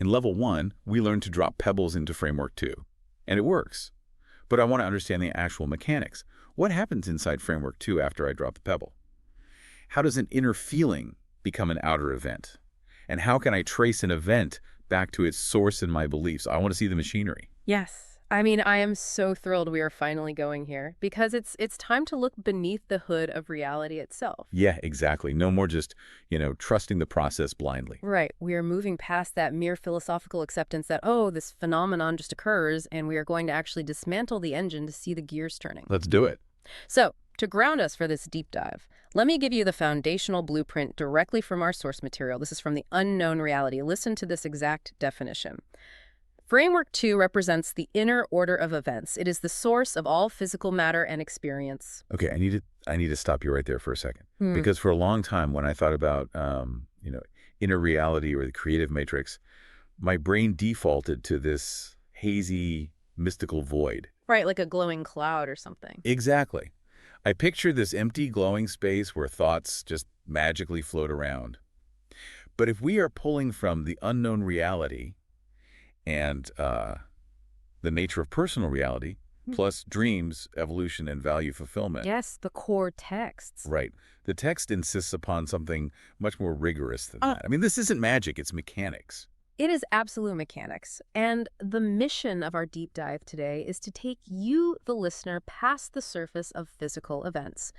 In level 1, we learn to drop pebbles into framework 2. And it works. But I want to understand the actual mechanics. What happens inside framework 2 after I drop the pebble? How does an inner feeling become an outer event? And how can I trace an event back to its source in my beliefs? I want to see the machinery. Yes. I mean, I am so thrilled we are finally going here because it's time to look beneath the hood of reality itself. Yeah, exactly. No more just, trusting the process blindly. Right. We are moving past that mere philosophical acceptance that, oh, this phenomenon just occurs, and we are going to actually dismantle the engine to see the gears turning. Let's do it. So, to ground us for this deep dive, let me give you the foundational blueprint directly from our source material. This is from the unknown reality. Listen to this exact definition. Framework 2 represents the inner order of events. It is the source of all physical matter and experience. Okay, I need to stop you right there for a second. Because for a long time when I thought about, inner reality or the creative matrix, my brain defaulted to this hazy, mystical void. Right, like a glowing cloud or something. Exactly. I picture this empty, glowing space where thoughts just magically float around. But if we are pulling from the unknown reality and the nature of personal reality, plus dreams, evolution, and value fulfillment. Yes, the core texts. Right. The text insists upon something much more rigorous than that. I mean, this isn't magic, it's mechanics. It is absolute mechanics. And the mission of our deep dive today is to take you, the listener, past the surface of physical events,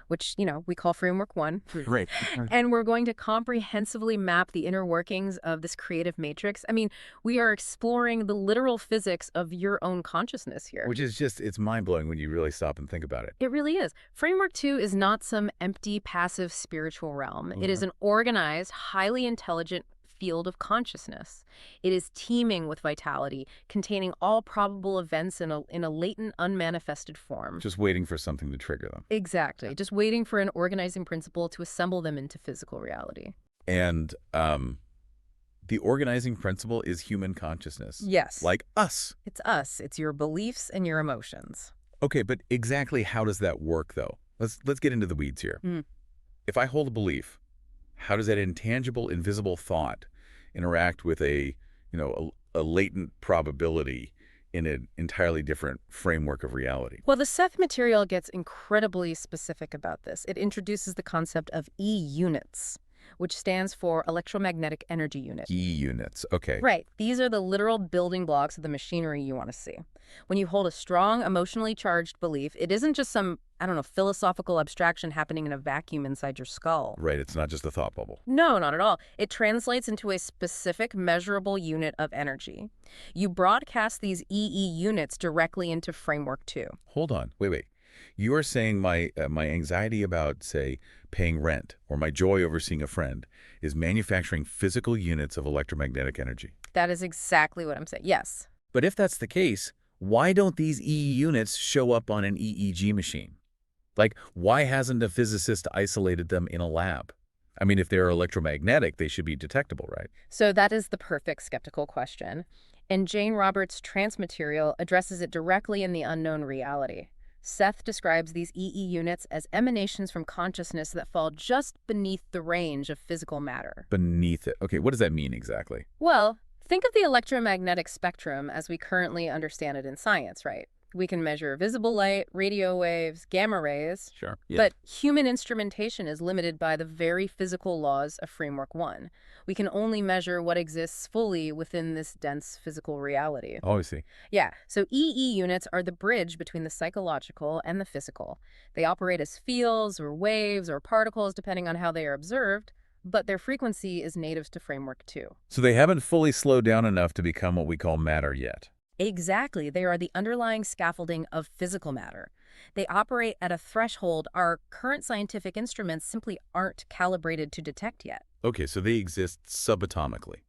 which, we call Framework 1. Right. And we're going to comprehensively map the inner workings of this creative matrix. I mean, we are exploring the literal physics of your own consciousness here. Which is just, it's mind-blowing when you really stop and think about it. It really is. Framework 2 is not some empty, passive spiritual realm. It is an organized, highly intelligent field of consciousness. It is teeming with vitality, containing all probable events in a latent, unmanifested form. Just waiting for something to trigger them. Exactly. Just waiting for an organizing principle to assemble them into physical reality. And the organizing principle is human consciousness. Yes. Like us. It's us. It's your beliefs and your emotions. Okay, but exactly how does that work, though? Let's get into the weeds here. If I hold a belief, how does that intangible, invisible thought interact with a latent probability in an entirely different framework of reality? Well, the Seth material gets incredibly specific about this. It introduces the concept of E-units, which stands for electromagnetic energy unit. E-units, okay. Right. These are the literal building blocks of the machinery you want to see. When you hold a strong, emotionally charged belief, it isn't just some, philosophical abstraction happening in a vacuum inside your skull. Right, it's not just a thought bubble. No, not at all. It translates into a specific, measurable unit of energy. You broadcast these EE units directly into Framework 2. Hold on, wait. You are saying my anxiety about, say, paying rent or my joy over seeing a friend is manufacturing physical units of electromagnetic energy. That is exactly what I'm saying. Yes. But if that's the case, why don't these EE units show up on an EEG machine? Like, why hasn't a physicist isolated them in a lab? I mean, if they're electromagnetic, they should be detectable, right? So that is the perfect skeptical question. And Jane Roberts' trance material addresses it directly in the unknown reality. Seth describes these EE units as emanations from consciousness that fall just beneath the range of physical matter. Beneath it. Okay, what does that mean exactly? Well, think of the electromagnetic spectrum as we currently understand it in science, right? We can measure visible light, radio waves, gamma rays. Sure. Yeah. But human instrumentation is limited by the very physical laws of Framework 1. We can only measure what exists fully within this dense physical reality. Oh, I see. Yeah, so EE units are the bridge between the psychological and the physical. They operate as fields or waves or particles depending on how they are observed, but their frequency is native to Framework 2. So they haven't fully slowed down enough to become what we call matter yet. Exactly. They are the underlying scaffolding of physical matter. They operate at a threshold our current scientific instruments simply aren't calibrated to detect yet. Okay, so they exist subatomically,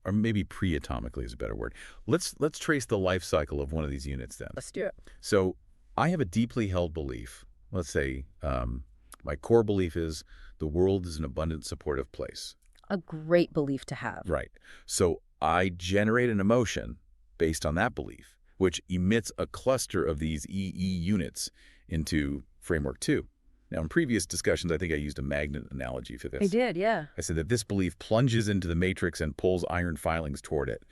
or maybe pre-atomically is a better word. Let's trace the life cycle of one of these units then. Let's do it. So I have a deeply held belief. Let's say my core belief is the world is an abundant, supportive place. A great belief to have. Right. So I generate an emotion based on that belief, which emits a cluster of these EE units into Framework 2. Now, in previous discussions, I think I used a magnet analogy for I this. did, yeah. I said that this belief plunges into the matrix and pulls iron filings toward it.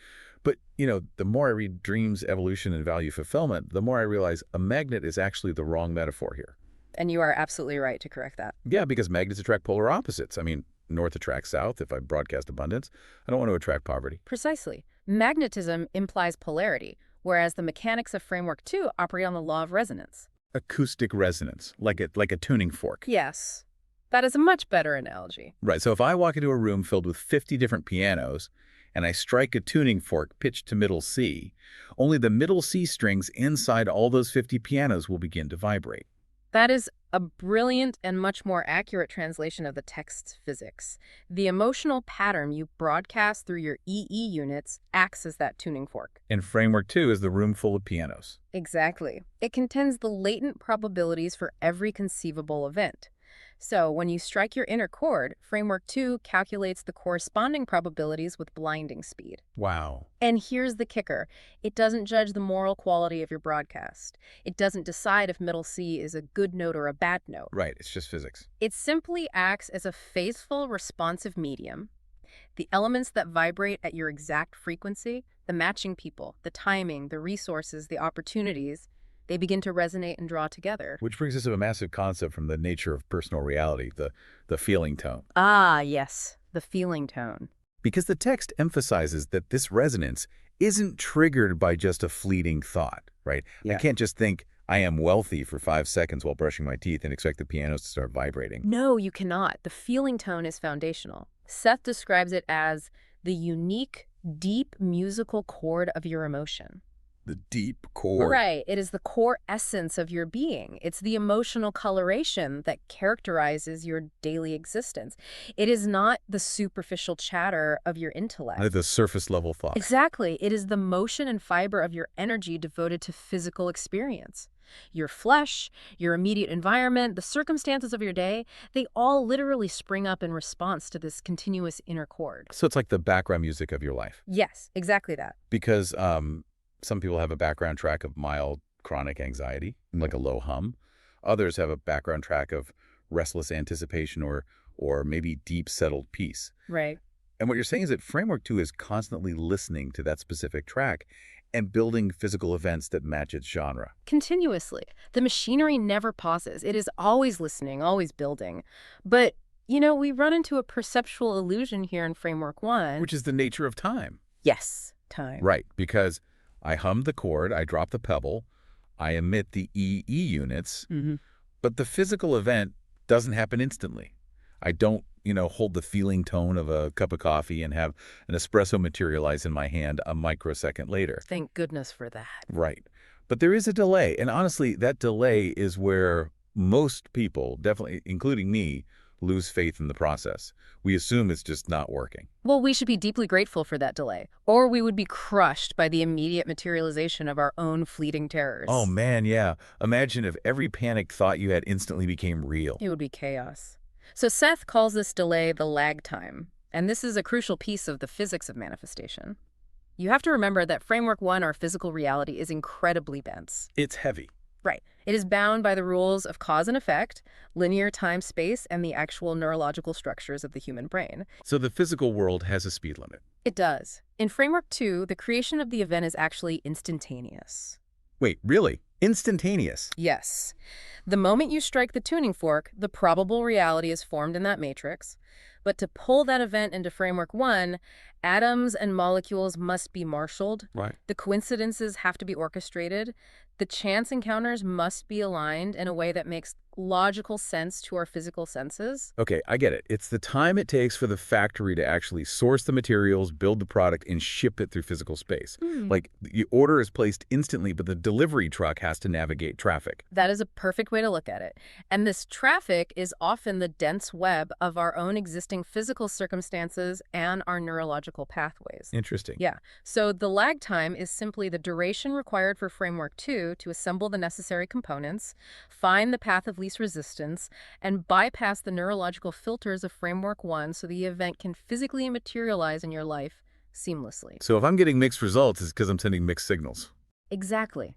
But, the more I read dreams, evolution, and value fulfillment, the more I realize a magnet is actually the wrong metaphor here. And you are absolutely right to correct that. Yeah, because magnets attract polar opposites. I mean, north attracts south. If I broadcast abundance, I don't want to attract poverty. Precisely. Magnetism implies polarity, whereas the mechanics of Framework 2 operate on the law of resonance. Acoustic resonance, like a tuning fork. Yes. That is a much better analogy. Right, so if I walk into a room filled with 50 different pianos, and I strike a tuning fork pitched to middle C, only the middle C strings inside all those 50 pianos will begin to vibrate. That is a brilliant and much more accurate translation of the text's physics. The emotional pattern you broadcast through your EE units acts as that tuning fork. And Framework 2 is the room full of pianos. Exactly. It contains the latent probabilities for every conceivable event. So when you strike your inner chord, Framework 2 calculates the corresponding probabilities with blinding speed. Wow. And here's the kicker. It doesn't judge the moral quality of your broadcast. It doesn't decide if middle C is a good note or a bad note. Right, it's just physics. It simply acts as a faithful, responsive medium. The elements that vibrate at your exact frequency, the matching people, the timing, the resources, the opportunities, they begin to resonate and draw together. Which brings us to a massive concept from the nature of personal reality, the feeling tone. Ah, yes, the feeling tone. Because the text emphasizes that this resonance isn't triggered by just a fleeting thought, right? Yeah. I can't just think, I am wealthy for 5 seconds while brushing my teeth and expect the pianos to start vibrating. No, you cannot. The feeling tone is foundational. Seth describes it as the unique, deep musical chord of your emotion. The deep chord. Right. It is the core essence of your being. It's the emotional coloration that characterizes your daily existence. It is not the superficial chatter of your intellect. The surface level thought. Exactly. It is the motion and fiber of your energy devoted to physical experience. Your flesh, your immediate environment, the circumstances of your day, they all literally spring up in response to this continuous inner chord. So it's like the background music of your life. Yes, exactly that. Because some people have a background track of mild chronic anxiety, like a low hum. Others have a background track of restless anticipation or maybe deep settled peace. Right. And what you're saying is that Framework 2 is constantly listening to that specific track and building physical events that match its genre. Continuously. The machinery never pauses. It is always listening, always building. But, we run into a perceptual illusion here in Framework 1. Which is the nature of time. Yes, time. Right, because I hum the chord, I drop the pebble, I emit the EE units, but the physical event doesn't happen instantly. I don't, hold the feeling tone of a cup of coffee and have an espresso materialize in my hand a microsecond later. Thank goodness for that. Right. But there is a delay, and honestly, that delay is where most people, definitely including me, lose faith in the process. We assume it's just not working. Well, we should be deeply grateful for that delay, or we would be crushed by the immediate materialization of our own fleeting terrors. Oh, man, yeah. Imagine if every panicked thought you had instantly became real. It would be chaos. So Seth calls this delay the lag time, and this is a crucial piece of the physics of manifestation. You have to remember that Framework 1, our physical reality, is incredibly dense. It's heavy. Right. It is bound by the rules of cause and effect, linear time-space, and the actual neurological structures of the human brain. So the physical world has a speed limit. It does. In Framework 2, the creation of the event is actually instantaneous. Wait, really? Instantaneous? Yes. The moment you strike the tuning fork, the probable reality is formed in that matrix. But to pull that event into Framework 1, atoms and molecules must be marshaled. Right. The coincidences have to be orchestrated. The chance encounters must be aligned in a way that makes logical sense to our physical senses. Okay, I get it. It's the time it takes for the factory to actually source the materials, build the product, and ship it through physical space. Like, the order is placed instantly, but the delivery truck has to navigate traffic. That is a perfect way to look at it. And this traffic is often the dense web of our own existing physical circumstances and our neurological pathways. Interesting. Yeah. So the lag time is simply the duration required for Framework 2 to assemble the necessary components, find the path of least resistance, and bypass the neurological filters of Framework 1 so the event can physically materialize in your life seamlessly. So if I'm getting mixed results, it's because I'm sending mixed signals. Exactly.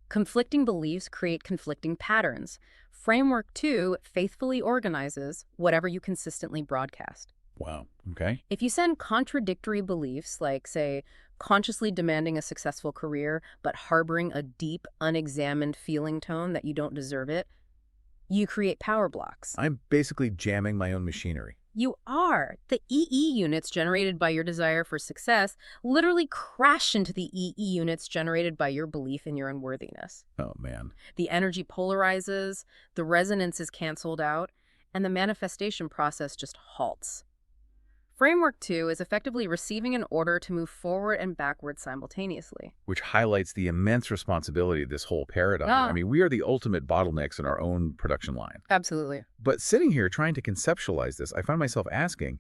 Conflicting beliefs create conflicting patterns. Framework 2 faithfully organizes whatever you consistently broadcast. Wow. Okay. If you send contradictory beliefs, like, say, consciously demanding a successful career, but harboring a deep, unexamined feeling tone that you don't deserve it, you create power blocks. I'm basically jamming my own machinery. You are. The EE units generated by your desire for success literally crash into the EE units generated by your belief in your unworthiness. Oh, man. The energy polarizes, the resonance is canceled out, and the manifestation process just halts. Framework 2 is effectively receiving an order to move forward and backward simultaneously. Which highlights the immense responsibility of this whole paradigm. Ah. I mean, we are the ultimate bottlenecks in our own production line. Absolutely. But sitting here trying to conceptualize this, I find myself asking,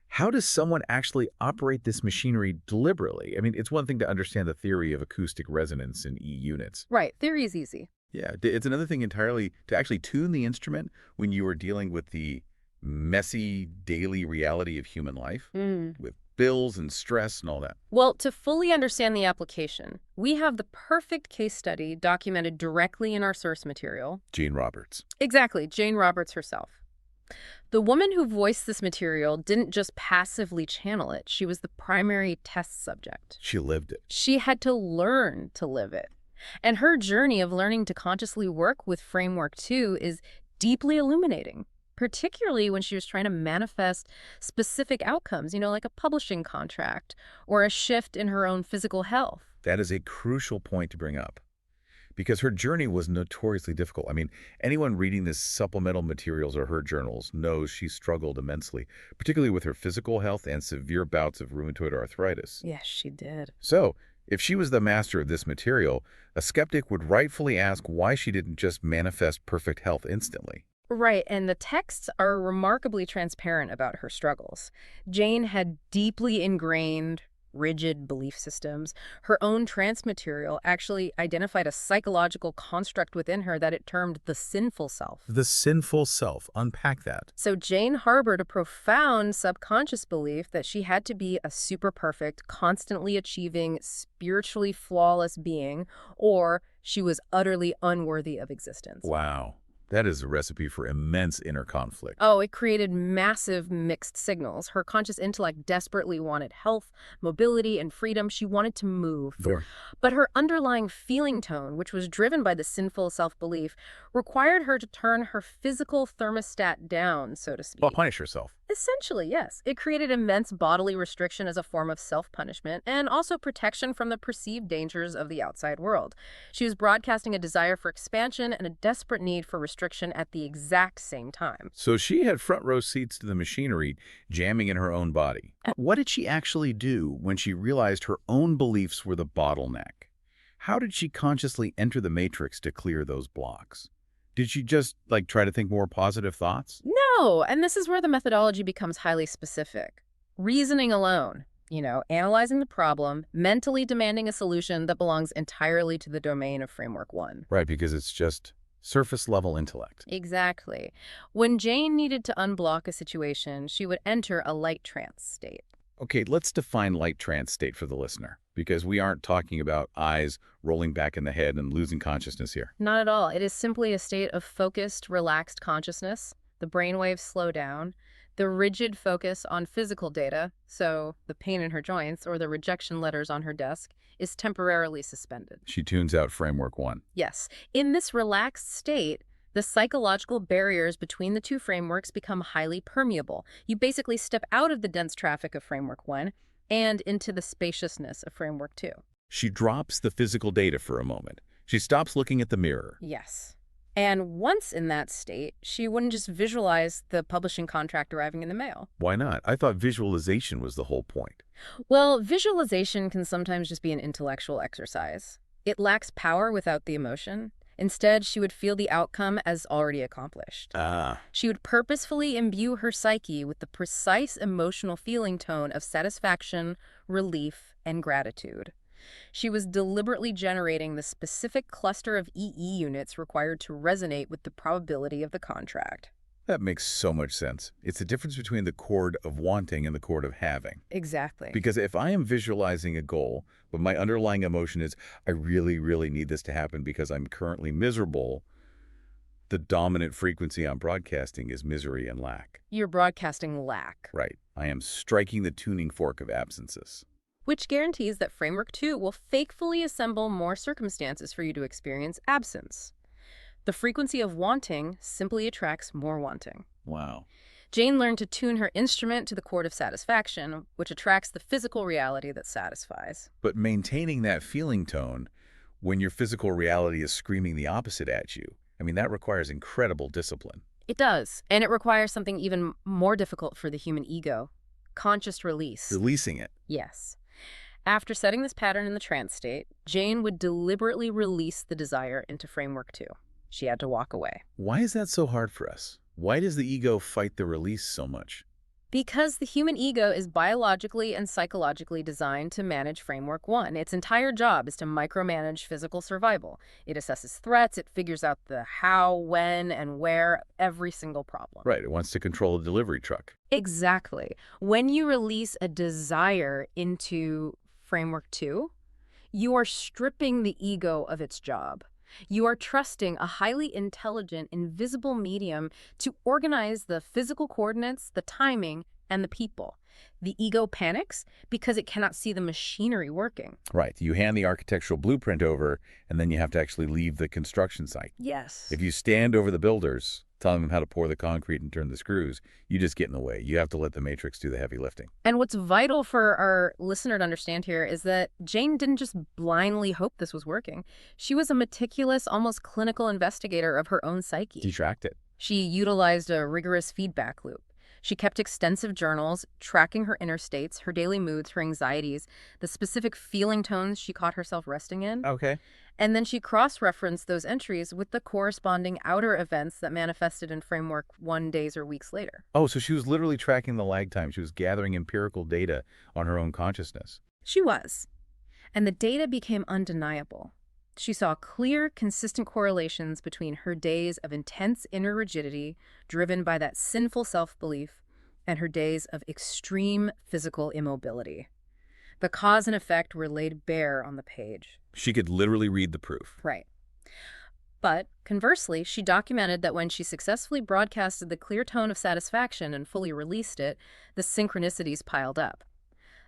how does someone actually operate this machinery deliberately? I mean, it's one thing to understand the theory of acoustic resonance in E units. Right. Theory is easy. Yeah, it's another thing entirely to actually tune the instrument when you are dealing with the messy daily reality of human life, with bills and stress and all that. Well, to fully understand the application, we have the perfect case study documented directly in our source material. Jane Roberts. Exactly, Jane Roberts herself. The woman who voiced this material didn't just passively channel it. She was the primary test subject. She lived it. She had to learn to live it. And her journey of learning to consciously work with Framework 2 is deeply illuminating, particularly when she was trying to manifest specific outcomes, like a publishing contract or a shift in her own physical health. That is a crucial point to bring up, because her journey was notoriously difficult. I mean, anyone reading this supplemental materials or her journals knows she struggled immensely, particularly with her physical health and severe bouts of rheumatoid arthritis. Yes, she did. So, if she was the master of this material, a skeptic would rightfully ask why she didn't just manifest perfect health instantly. Right, and the texts are remarkably transparent about her struggles. Jane had deeply ingrained, rigid belief systems. Her own trance material actually identified a psychological construct within her that it termed the sinful self. The sinful self. Unpack that. So Jane harbored a profound subconscious belief that she had to be a super perfect, constantly achieving, spiritually flawless being, or she was utterly unworthy of existence. Wow. That is a recipe for immense inner conflict. Oh, it created massive mixed signals. Her conscious intellect desperately wanted health, mobility, and freedom. She wanted to move. Sure. But her underlying feeling tone, which was driven by the sinful self-belief, required her to turn her physical thermostat down, so to speak. Well, punish herself. Essentially, yes. It created immense bodily restriction as a form of self-punishment and also protection from the perceived dangers of the outside world. She was broadcasting a desire for expansion and a desperate need for restriction at the exact same time. So she had front row seats to the machinery jamming in her own body. What did she actually do when she realized her own beliefs were the bottleneck? How did she consciously enter the matrix to clear those blocks? Did she just, try to think more positive thoughts? No, and this is where the methodology becomes highly specific. Reasoning alone, analyzing the problem, mentally demanding a solution that belongs entirely to the domain of Framework 1. Right, because it's just surface-level intellect. Exactly. When Jane needed to unblock a situation, she would enter a light trance state. Okay, let's define light trance state for the listener, because we aren't talking about eyes rolling back in the head and losing consciousness here. Not at all. It is simply a state of focused, relaxed consciousness. The brainwaves slow down. The rigid focus on physical data, so the pain in her joints or the rejection letters on her desk, is temporarily suspended. She tunes out Framework 1. Yes. In this relaxed state, the psychological barriers between the two frameworks become highly permeable. You basically step out of the dense traffic of Framework 1 and into the spaciousness of Framework 2. She drops the physical data for a moment. She stops looking at the mirror. Yes. And once in that state, she wouldn't just visualize the publishing contract arriving in the mail. Why not? I thought visualization was the whole point. Well, visualization can sometimes just be an intellectual exercise. It lacks power without the emotion. Instead, she would feel the outcome as already accomplished. She would purposefully imbue her psyche with the precise emotional feeling tone of satisfaction, relief, and gratitude. She was deliberately generating the specific cluster of EE units required to resonate with the probability of the contract. That makes so much sense. It's the difference between the chord of wanting and the chord of having. Exactly. Because if I am visualizing a goal, but my underlying emotion is, I really, really need this to happen because I'm currently miserable, The dominant frequency I'm broadcasting is misery and lack. You're broadcasting lack, Right. I am striking the tuning fork of absences. which guarantees that Framework 2 will fakefully assemble more circumstances for you to experience absence. The frequency of wanting simply attracts more wanting. Wow. Jane learned to tune her instrument to the chord of satisfaction, which attracts the physical reality that satisfies. But maintaining that feeling tone when your physical reality is screaming the opposite at you, I mean, that requires incredible discipline. It does, and it requires something even more difficult for the human ego: conscious release. Releasing it. Yes. After setting this pattern in the trance state, Jane would deliberately release the desire into Framework 2. She had to walk away. Why is that so hard for us? Why does the ego fight the release so much? Because the human ego is biologically and psychologically designed to manage Framework 1. Its entire job is to micromanage physical survival. It assesses threats, it figures out the how, when, and where, every single problem. Right, it wants to control a delivery truck. Exactly. When you release a desire into Framework 2, you are stripping the ego of its job. You are trusting a highly intelligent, invisible medium to organize the physical coordinates, the timing, and the people. The ego panics because it cannot see the machinery working. Right, you hand the architectural blueprint over, and then you have to actually leave the construction site. Yes. If you stand over the builders, telling them how to pour the concrete and turn the screws, you just get in the way. You have to let the matrix do the heavy lifting. And what's vital for our listener to understand here is that Jane didn't just blindly hope this was working. She was a meticulous, almost clinical investigator of her own psyche. Detract it. She utilized a rigorous feedback loop. She kept extensive journals, tracking her inner states, her daily moods, her anxieties, the specific feeling tones she caught herself resting in. Okay. And then she cross-referenced those entries with the corresponding outer events that manifested in Framework 1 days or weeks later. Oh, so she was literally tracking the lag time. She was gathering empirical data on her own consciousness. She was. And the data became undeniable. She saw clear, consistent correlations between her days of intense inner rigidity, driven by that sinful self-belief, and her days of extreme physical immobility. The cause and effect were laid bare on the page. She could literally read the proof. Right. But, conversely, she documented that when she successfully broadcasted the clear tone of satisfaction and fully released it, the synchronicities piled up.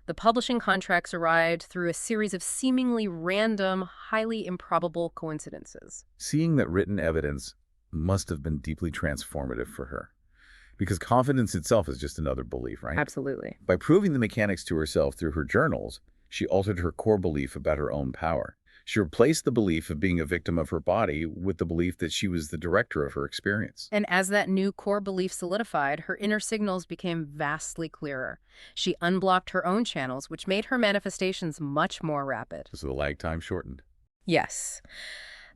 The publishing contracts arrived through a series of seemingly random, highly improbable coincidences. Seeing that written evidence must have been deeply transformative for her. Because confidence itself is just another belief, right? Absolutely. By proving the mechanics to herself through her journals, she altered her core belief about her own power. She replaced the belief of being a victim of her body with the belief that she was the director of her experience. And as that new core belief solidified, her inner signals became vastly clearer. She unblocked her own channels, which made her manifestations much more rapid. So the lag time shortened. Yes.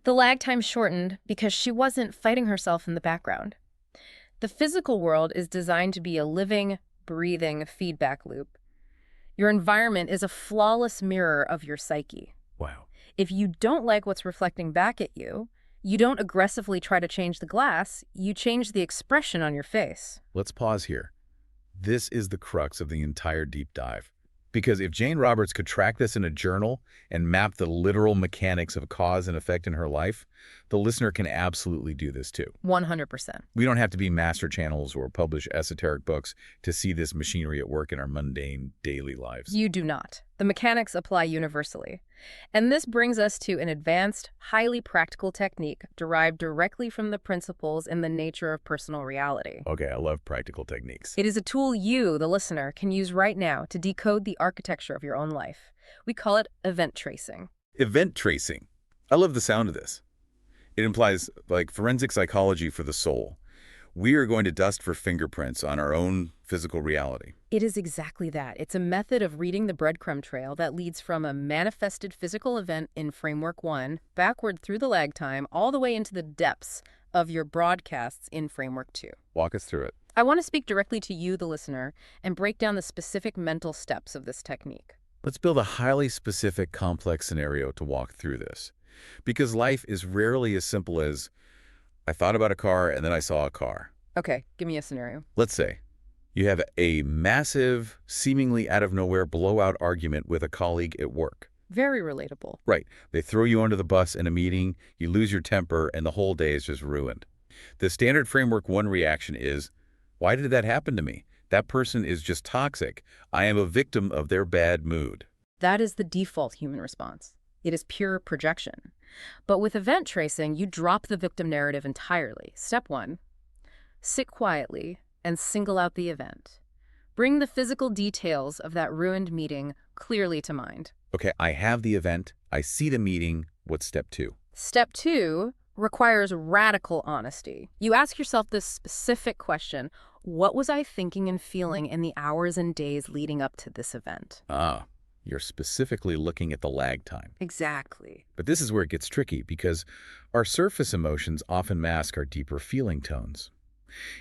The lag time shortened because she wasn't fighting herself in the background. The physical world is designed to be a living, breathing feedback loop. Your environment is a flawless mirror of your psyche. Wow. If you don't like what's reflecting back at you, you don't aggressively try to change the glass, you change the expression on your face. Let's pause here. This is the crux of the entire deep dive. Because if Jane Roberts could track this in a journal and map the literal mechanics of cause and effect in her life, the listener can absolutely do this too. 100%. We don't have to be master channels or publish esoteric books to see this machinery at work in our mundane daily lives. You do not. The mechanics apply universally. And this brings us to an advanced, highly practical technique derived directly from the principles in the nature of personal reality. Okay, I love practical techniques. It is a tool you, the listener, can use right now to decode the architecture of your own life. We call it event tracing. Event tracing. I love the sound of this. It implies like forensic psychology for the soul. We are going to dust for fingerprints on our own physical reality. It is exactly that. It's a method of reading the breadcrumb trail that leads from a manifested physical event in Framework 1 backward through the lag time all the way into the depths of your broadcasts in Framework 2. Walk us through it. I want to speak directly to you, the listener, and break down the specific mental steps of this technique. Let's build a highly specific, complex scenario to walk through this. Because life is rarely as simple as, I thought about a car and then I saw a car. Okay, give me a scenario. Let's say you have a massive, seemingly out-of-nowhere blowout argument with a colleague at work. Very relatable. Right. They throw you under the bus in a meeting, you lose your temper, and the whole day is just ruined. The standard framework 1 reaction is, why did that happen to me? That person is just toxic. I am a victim of their bad mood. That is the default human response. It is pure projection. But with event tracing, you drop the victim narrative entirely. Step 1, sit quietly and single out the event. Bring the physical details of that ruined meeting clearly to mind. Okay, I have the event. I see the meeting. What's step 2? Step 2 requires radical honesty. You ask yourself this specific question: what was I thinking and feeling in the hours and days leading up to this event? Ah, you're specifically looking at the lag time. Exactly. But this is where it gets tricky because our surface emotions often mask our deeper feeling tones.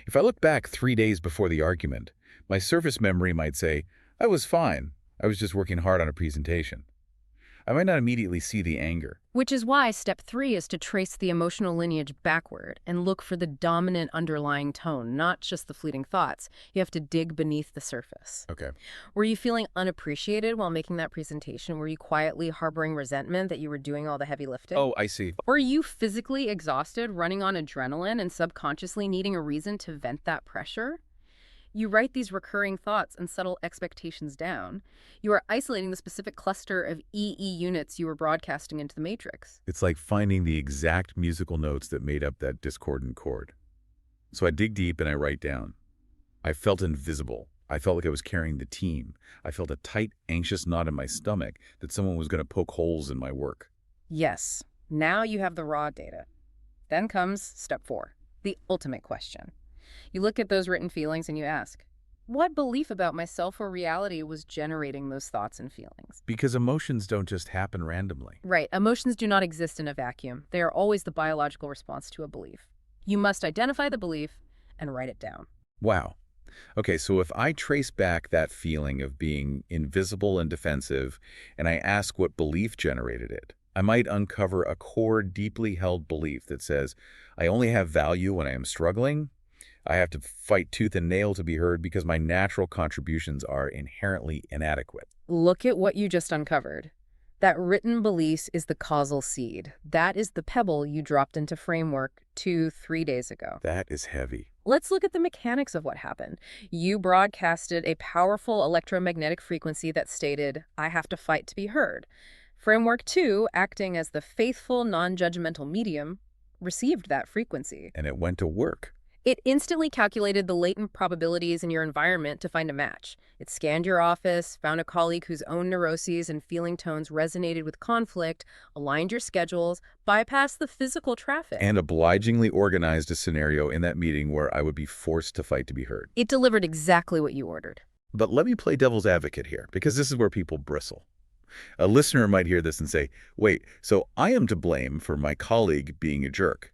If I look back 3 days before the argument, my surface memory might say, I was fine. I was just working hard on a presentation. I might not immediately see the anger. Which is why step 3 is to trace the emotional lineage backward and look for the dominant underlying tone, not just the fleeting thoughts. You have to dig beneath the surface. Okay. Were you feeling unappreciated while making that presentation? Were you quietly harboring resentment that you were doing all the heavy lifting? Oh, I see. Were you physically exhausted, running on adrenaline, and subconsciously needing a reason to vent that pressure? You write these recurring thoughts and settle expectations down. You are isolating the specific cluster of EE units you were broadcasting into the matrix. It's like finding the exact musical notes that made up that discordant chord. So I dig deep and I write down. I felt invisible. I felt like I was carrying the team. I felt a tight, anxious knot in my stomach that someone was going to poke holes in my work. Yes, now you have the raw data. Then comes step 4, the ultimate question. You look at those written feelings and you ask, what belief about myself or reality was generating those thoughts and feelings? Because emotions don't just happen randomly. Right. Emotions do not exist in a vacuum. They are always the biological response to a belief. You must identify the belief and write it down. Wow. Okay, so if I trace back that feeling of being invisible and defensive, and I ask what belief generated it, I might uncover a core, deeply held belief that says, I only have value when I am struggling. I have to fight tooth and nail to be heard because my natural contributions are inherently inadequate. Look at what you just uncovered. That written belief is the causal seed. That is the pebble you dropped into framework 2-3 days ago. That is heavy. Let's look at the mechanics of what happened. You broadcasted a powerful electromagnetic frequency that stated, I have to fight to be heard. Framework 2, acting as the faithful, non-judgmental medium, received that frequency. And it went to work. It instantly calculated the latent probabilities in your environment to find a match. It scanned your office, found a colleague whose own neuroses and feeling tones resonated with conflict, aligned your schedules, bypassed the physical traffic. And obligingly organized a scenario in that meeting where I would be forced to fight to be heard. It delivered exactly what you ordered. But let me play devil's advocate here, because this is where people bristle. A listener might hear this and say, wait, so I am to blame for my colleague being a jerk.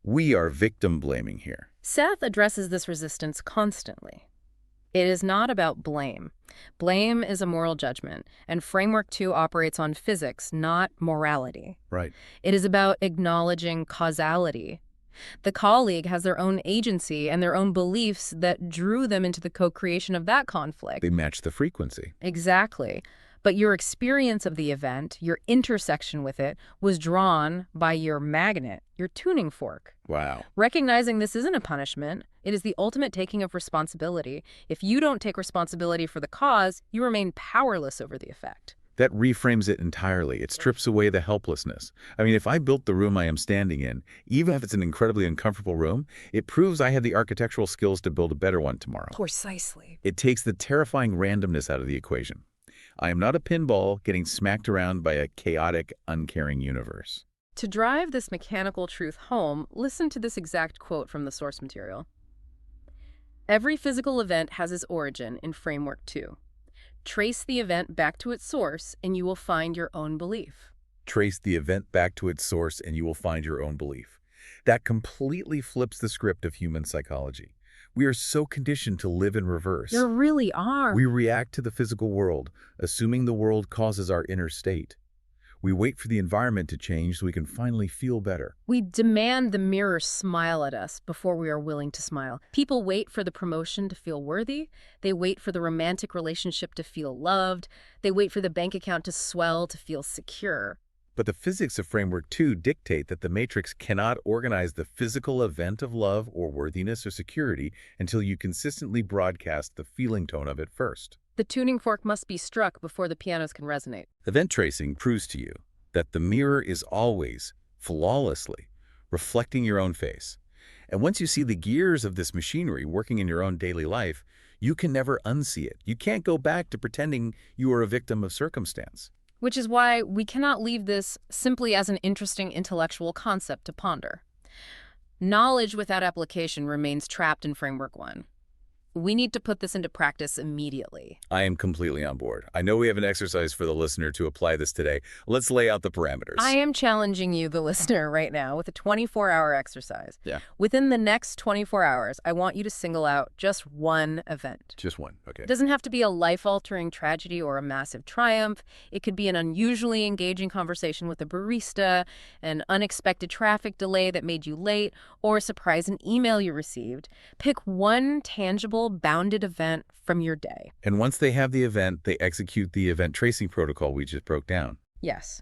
We are victim blaming here. Seth addresses this resistance constantly. It is not about blame. Blame is a moral judgment, and Framework 2 operates on physics, not morality. Right. It is about acknowledging causality. The colleague has their own agency and their own beliefs that drew them into the co-creation of that conflict. They match the frequency. Exactly. But your experience of the event, your intersection with it, was drawn by your magnet, your tuning fork. Wow. Recognizing this isn't a punishment, it is the ultimate taking of responsibility. If you don't take responsibility for the cause, you remain powerless over the effect. That reframes it entirely. It strips away the helplessness. I mean, if I built the room I am standing in, even if it's an incredibly uncomfortable room, it proves I have the architectural skills to build a better one tomorrow. Precisely. It takes the terrifying randomness out of the equation. I am not a pinball getting smacked around by a chaotic, uncaring universe. To drive this mechanical truth home, listen to this exact quote from the source material. Every physical event has its origin in Framework 2. Trace the event back to its source, and you will find your own belief. Trace the event back to its source, and you will find your own belief. That completely flips the script of human psychology. We are so conditioned to live in reverse. There really are. We react to the physical world, assuming the world causes our inner state. We wait for the environment to change so we can finally feel better. We demand the mirror smile at us before we are willing to smile. People wait for the promotion to feel worthy. They wait for the romantic relationship to feel loved. They wait for the bank account to swell to feel secure. But the physics of Framework 2 dictate that the matrix cannot organize the physical event of love or worthiness or security until you consistently broadcast the feeling tone of it first. The tuning fork must be struck before the pianos can resonate. Event tracing proves to you that the mirror is always, flawlessly, reflecting your own face. And once you see the gears of this machinery working in your own daily life, you can never unsee it. You can't go back to pretending you are a victim of circumstance. Which is why we cannot leave this simply as an interesting intellectual concept to ponder. Knowledge without application remains trapped in Framework 1. We need to put this into practice immediately. I am completely on board. I know we have an exercise for the listener to apply this today. Let's lay out the parameters. I am challenging you, the listener, right now with a 24-hour exercise. Yeah. Within the next 24 hours, I want you to single out just one event. Just one, okay. It doesn't have to be a life-altering tragedy or a massive triumph. It could be an unusually engaging conversation with a barista, an unexpected traffic delay that made you late, or a surprising email you received. Pick one tangible, bounded event from your day. And once they have the event, they execute the event tracing protocol we just broke down. Yes.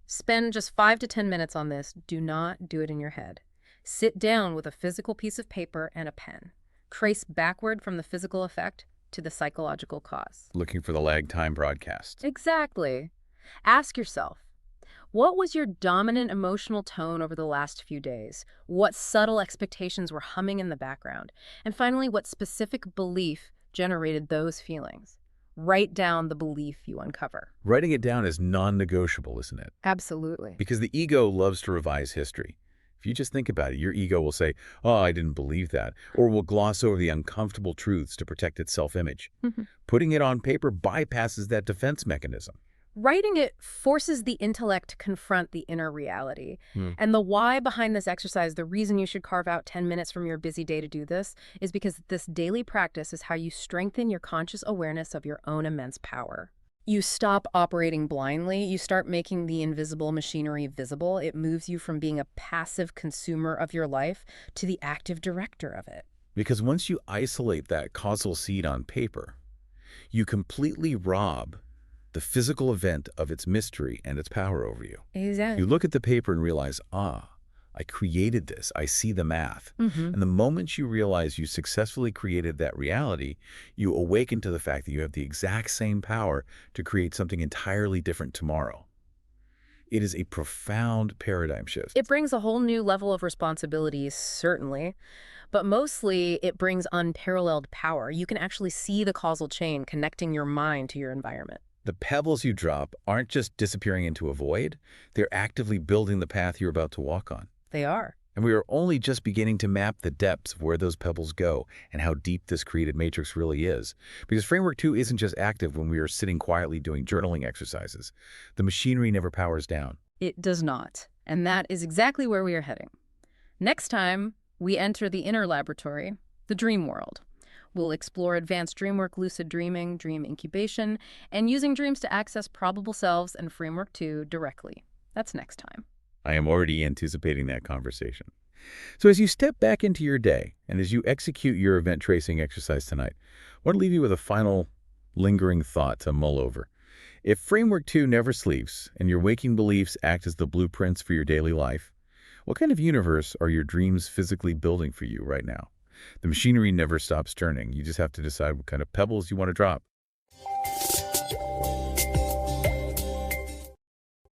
Spend just 5 to 10 minutes on this. Do not do it in your head. Sit down with a physical piece of paper and a pen. Trace backward from the physical effect to the psychological cause. Looking for the lag time broadcast. Exactly. Ask yourself, what was your dominant emotional tone over the last few days? What subtle expectations were humming in the background? And finally, what specific belief generated those feelings? Write down the belief you uncover. Writing it down is non-negotiable, isn't it? Absolutely. Because the ego loves to revise history. If you just think about it, your ego will say, oh, I didn't believe that, or will gloss over the uncomfortable truths to protect its self-image. Putting it on paper bypasses that defense mechanism. Writing it forces the intellect to confront the inner reality. And the why behind this exercise, the reason you should carve out 10 minutes from your busy day to do this, is because this daily practice is how you strengthen your conscious awareness of your own immense power. You stop operating blindly. You start making the invisible machinery visible. It moves you from being a passive consumer of your life to the active director of it. Because once you isolate that causal seed on paper, you completely rob the physical event of its mystery and its power over you. Exactly. You look at the paper and realize, I created this. I see the math. And the moment you realize you successfully created that reality, you awaken to the fact that you have the exact same power to create something entirely different tomorrow. It is a profound paradigm shift. It brings a whole new level of responsibility, certainly, but mostly it brings unparalleled power. You can actually see the causal chain connecting your mind to your environment. The pebbles you drop aren't just disappearing into a void. They're actively building the path you're about to walk on. They are. And we are only just beginning to map the depths of where those pebbles go and how deep this created matrix really is. Because Framework 2 isn't just active when we are sitting quietly doing journaling exercises. The machinery never powers down. It does not. And that is exactly where we are heading. Next time, we enter the inner laboratory, the dream world. We'll explore advanced dream work, lucid dreaming, dream incubation, and using dreams to access probable selves and Framework 2 directly. That's next time. I am already anticipating that conversation. So as you step back into your day and as you execute your event tracing exercise tonight, I want to leave you with a final lingering thought to mull over. If Framework 2 never sleeps and your waking beliefs act as the blueprints for your daily life, what kind of universe are your dreams physically building for you right now? The machinery never stops turning. You just have to decide what kind of pebbles you want to drop.